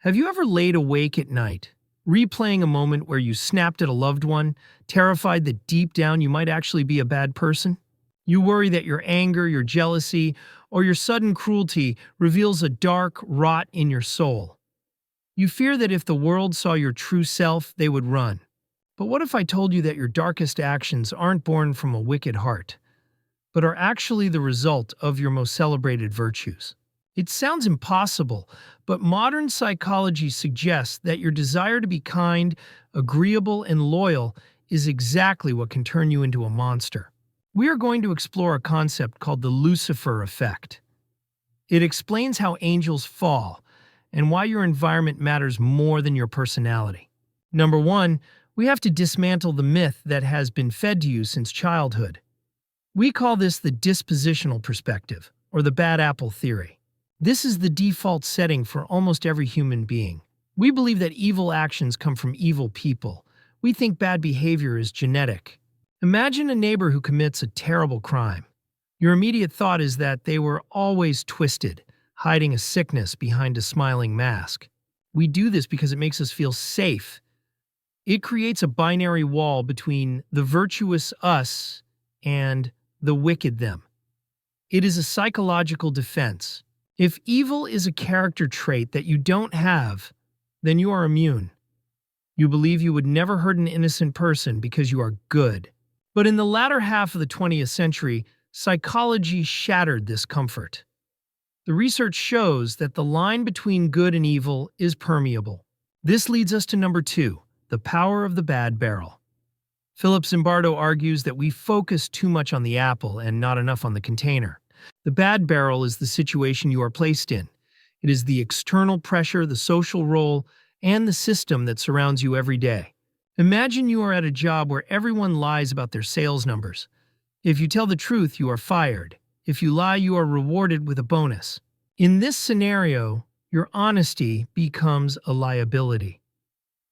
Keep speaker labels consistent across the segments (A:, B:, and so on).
A: Have you ever laid awake at night, replaying a moment where you snapped at a loved one, terrified that deep down you might actually be a bad person? You worry that your anger, your jealousy, or your sudden cruelty reveals a dark rot in your soul. You fear that if the world saw your true self, they would run. But what if I told you that your darkest actions aren't born from a wicked heart, but are actually the result of your most celebrated virtues? It sounds impossible, but modern psychology suggests that your desire to be kind, agreeable, and loyal is exactly what can turn you into a monster. We are going to explore a concept called the Lucifer Effect. It explains how angels fall and why your environment matters more than your personality. Number one, we have to dismantle the myth that has been fed to you since childhood. We call this the dispositional perspective, or the bad apple theory. This is the default setting for almost every human being. We believe that evil actions come from evil people. We think bad behavior is genetic. Imagine a neighbor who commits a terrible crime. Your immediate thought is that they were always twisted, hiding a sickness behind a smiling mask. We do this because it makes us feel safe. It creates a binary wall between the virtuous us and the wicked them. It is a psychological defense. If evil is a character trait that you don't have, then you are immune. You believe you would never hurt an innocent person because you are good. But in the latter half of the 20th century, psychology shattered this comfort. The research shows that the line between good and evil is permeable. This leads us to number two, the power of the bad barrel. Philip Zimbardo argues that we focus too much on the apple and not enough on the container. The bad barrel is the situation you are placed in. It is the external pressure, the social role, and the system that surrounds you every day. Imagine you are at a job where everyone lies about their sales numbers. If you tell the truth, you are fired. If you lie, you are rewarded with a bonus. In this scenario, your honesty becomes a liability.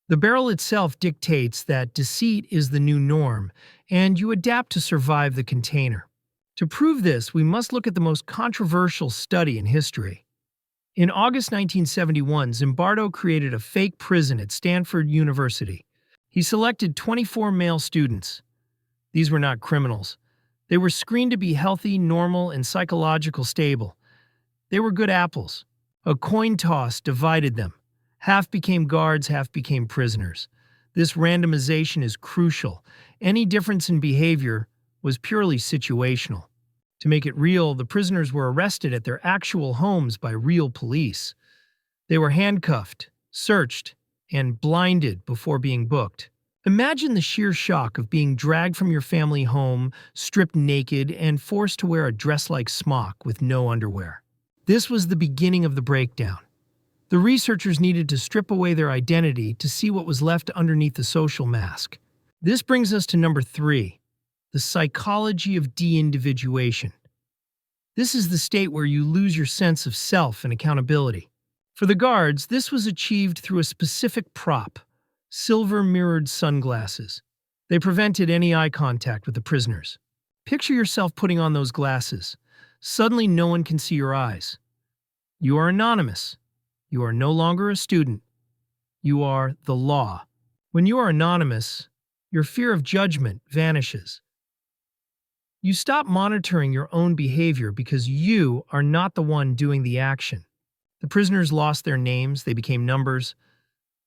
A: The barrel itself dictates that deceit is the new norm, and you adapt to survive the container. To prove this, we must look at the most controversial study in history. In August 1971, Zimbardo created a fake prison at Stanford University. He selected 24 male students. These were not criminals. They were screened to be healthy, normal, and psychological stable. They were good apples. A coin toss divided them. Half became guards, half became prisoners. This randomization is crucial. Any difference in behavior was purely situational. To make it real, the prisoners were arrested at their actual homes by real police. They were handcuffed, searched, and blinded before being booked. Imagine the sheer shock of being dragged from your family home, stripped naked, and forced to wear a dress-like smock with no underwear. This was the beginning of the breakdown. The researchers needed to strip away their identity to see what was left underneath the social mask. This brings us to number three, the psychology of deindividuation. This is the state where you lose your sense of self and accountability. For the guards, this was achieved through a specific prop, silver mirrored sunglasses. They prevented any eye contact with the prisoners. Picture yourself putting on those glasses. Suddenly no one can see your eyes. You are anonymous. You are no longer a student. You are the law. When you are anonymous, your fear of judgment vanishes. You stop monitoring your own behavior because you are not the one doing the action. The prisoners lost their names, they became numbers.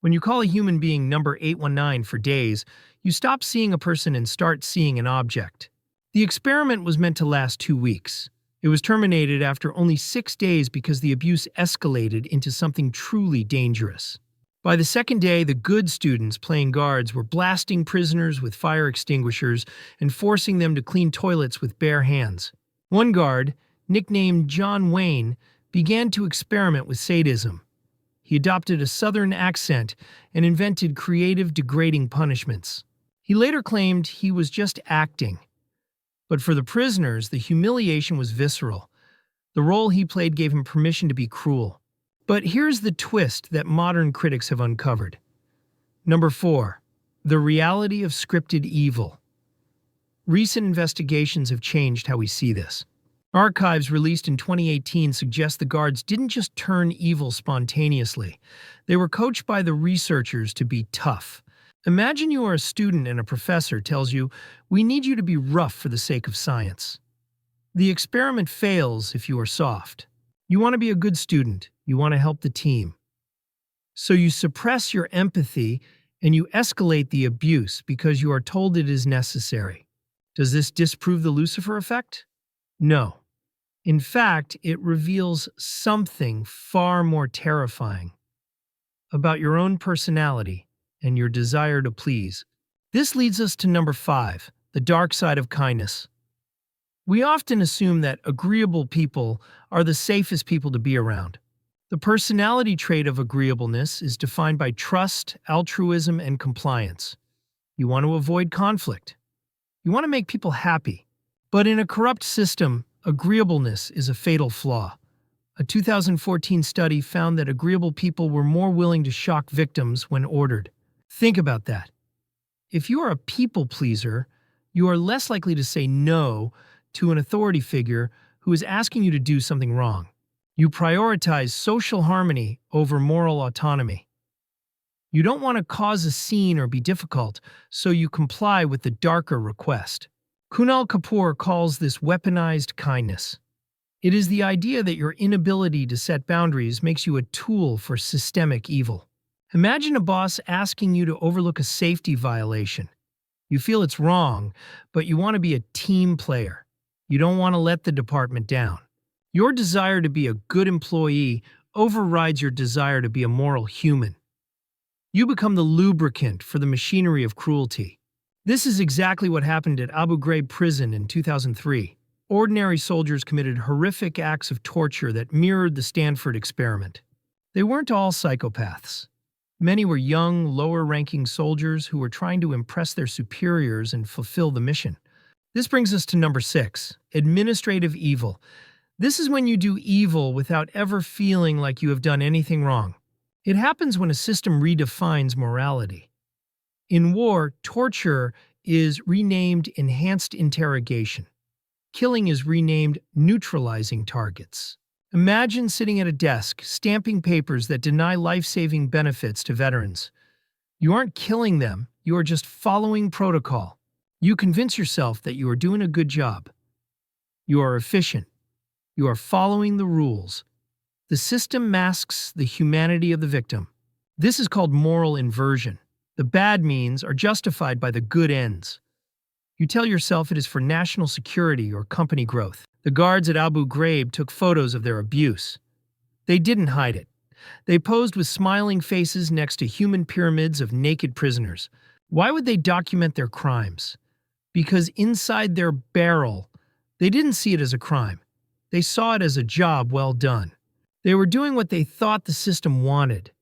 A: When you call a human being number 819 for days, you stop seeing a person and start seeing an object. The experiment was meant to last 2 weeks. It was terminated after only 6 days because the abuse escalated into something truly dangerous. By the second day, the good students playing guards were blasting prisoners with fire extinguishers and forcing them to clean toilets with bare hands. One guard, nicknamed John Wayne, began to experiment with sadism. He adopted a southern accent and invented creative, degrading punishments. He later claimed he was just acting. But for the prisoners, the humiliation was visceral. The role he played gave him permission to be cruel. But here's the twist that modern critics have uncovered. Number four, the reality of scripted evil. Recent investigations have changed how we see this. Archives released in 2018 suggest the guards didn't just turn evil spontaneously. They were coached by the researchers to be tough. Imagine you are a student and a professor tells you, "We need you to be rough for the sake of science." The experiment fails if you are soft. You want to be a good student. You want to help the team. So you suppress your empathy and you escalate the abuse because you are told it is necessary. Does this disprove the Lucifer effect? No. In fact, it reveals something far more terrifying about your own personality and your desire to please. This leads us to number 5, the dark side of kindness. We often assume that agreeable people are the safest people to be around. The personality trait of agreeableness is defined by trust, altruism, and compliance. You want to avoid conflict. You want to make people happy. But in a corrupt system, agreeableness is a fatal flaw. A 2014 study found that agreeable people were more willing to shock victims when ordered. Think about that. If you are a people pleaser, you are less likely to say no to an authority figure who is asking you to do something wrong. You prioritize social harmony over moral autonomy. You don't want to cause a scene or be difficult, so you comply with the darker request. Kunal Kapoor calls this weaponized kindness. It is the idea that your inability to set boundaries makes you a tool for systemic evil. Imagine a boss asking you to overlook a safety violation. You feel it's wrong, but you want to be a team player. You don't want to let the department down. Your desire to be a good employee overrides your desire to be a moral human. You become the lubricant for the machinery of cruelty. This is exactly what happened at Abu Ghraib prison in 2003. Ordinary soldiers committed horrific acts of torture that mirrored the Stanford experiment. They weren't all psychopaths. Many were young, lower-ranking soldiers who were trying to impress their superiors and fulfill the mission. This brings us to number 6, administrative evil. This is when you do evil without ever feeling like you have done anything wrong. It happens when a system redefines morality. In war, torture is renamed enhanced interrogation. Killing is renamed neutralizing targets. Imagine sitting at a desk, stamping papers that deny life-saving benefits to veterans. You aren't killing them, you are just following protocol. You convince yourself that you are doing a good job. You are efficient. You are following the rules. The system masks the humanity of the victim. This is called moral inversion. The bad means are justified by the good ends. You tell yourself it is for national security or company growth. The guards at Abu Ghraib took photos of their abuse. They didn't hide it. They posed with smiling faces next to human pyramids of naked prisoners. Why would they document their crimes? Because inside their barrel, they didn't see it as a crime. They saw it as a job well done. They were doing what they thought the system wanted.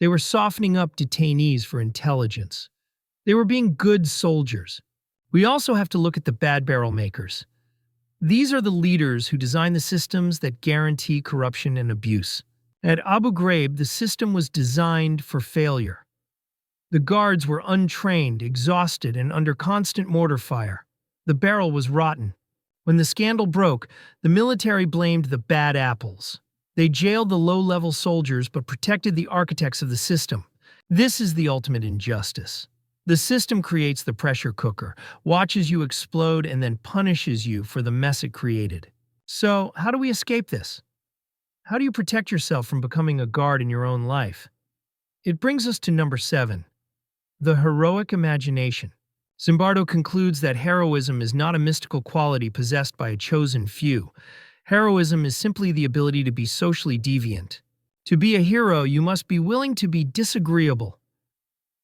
A: They were softening up detainees for intelligence. They were being good soldiers. We also have to look at the bad barrel makers. These are the leaders who design the systems that guarantee corruption and abuse. At Abu Ghraib, the system was designed for failure. The guards were untrained, exhausted, and under constant mortar fire. The barrel was rotten. When the scandal broke, the military blamed the bad apples. They jailed the low-level soldiers but protected the architects of the system. This is the ultimate injustice. The system creates the pressure cooker, watches you explode, and then punishes you for the mess it created. So, how do we escape this? How do you protect yourself from becoming a guard in your own life? It brings us to number 7, the heroic imagination. Zimbardo concludes that heroism is not a mystical quality possessed by a chosen few. Heroism is simply the ability to be socially deviant. To be a hero, you must be willing to be disagreeable.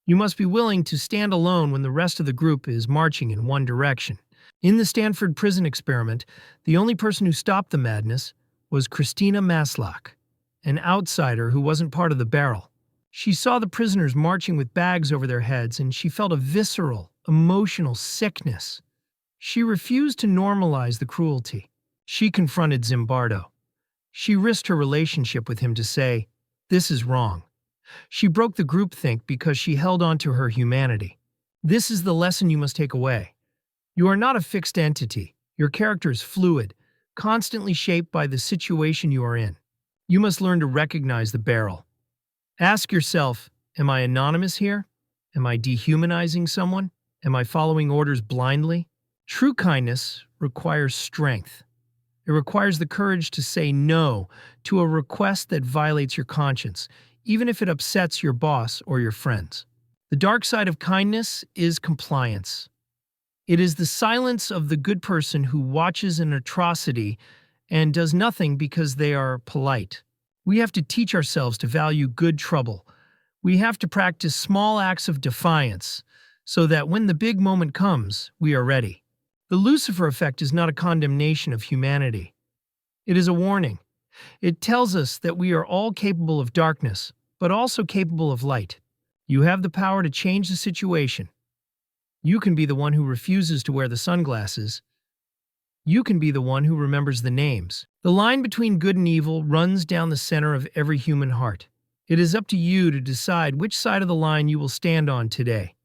A: You must be willing to stand alone when the rest of the group is marching in one direction. In the Stanford Prison Experiment, the only person who stopped the madness was Christina Maslach, an outsider who wasn't part of the barrel. She saw the prisoners marching with bags over their heads, and she felt a visceral, emotional sickness. She refused to normalize the cruelty. She confronted Zimbardo. She risked her relationship with him to say, "This is wrong." She broke the groupthink because she held on to her humanity. This is the lesson you must take away. You are not a fixed entity. Your character is fluid. constantly shaped by the situation you are in. You must learn to recognize the barrel. Ask yourself, am I anonymous here? Am I dehumanizing someone? Am I following orders blindly? True kindness requires strength. It requires the courage to say no to a request that violates your conscience, even if it upsets your boss or your friends. The dark side of kindness is compliance. It is the silence of the good person who watches an atrocity and does nothing because they are polite. We have to teach ourselves to value good trouble. We have to practice small acts of defiance so that when the big moment comes, we are ready. The Lucifer Effect is not a condemnation of humanity. It is a warning. It tells us that we are all capable of darkness, but also capable of light. You have the power to change the situation. You can be the one who refuses to wear the sunglasses. You can be the one who remembers the names. The line between good and evil runs down the center of every human heart. It is up to you to decide which side of the line you will stand on today.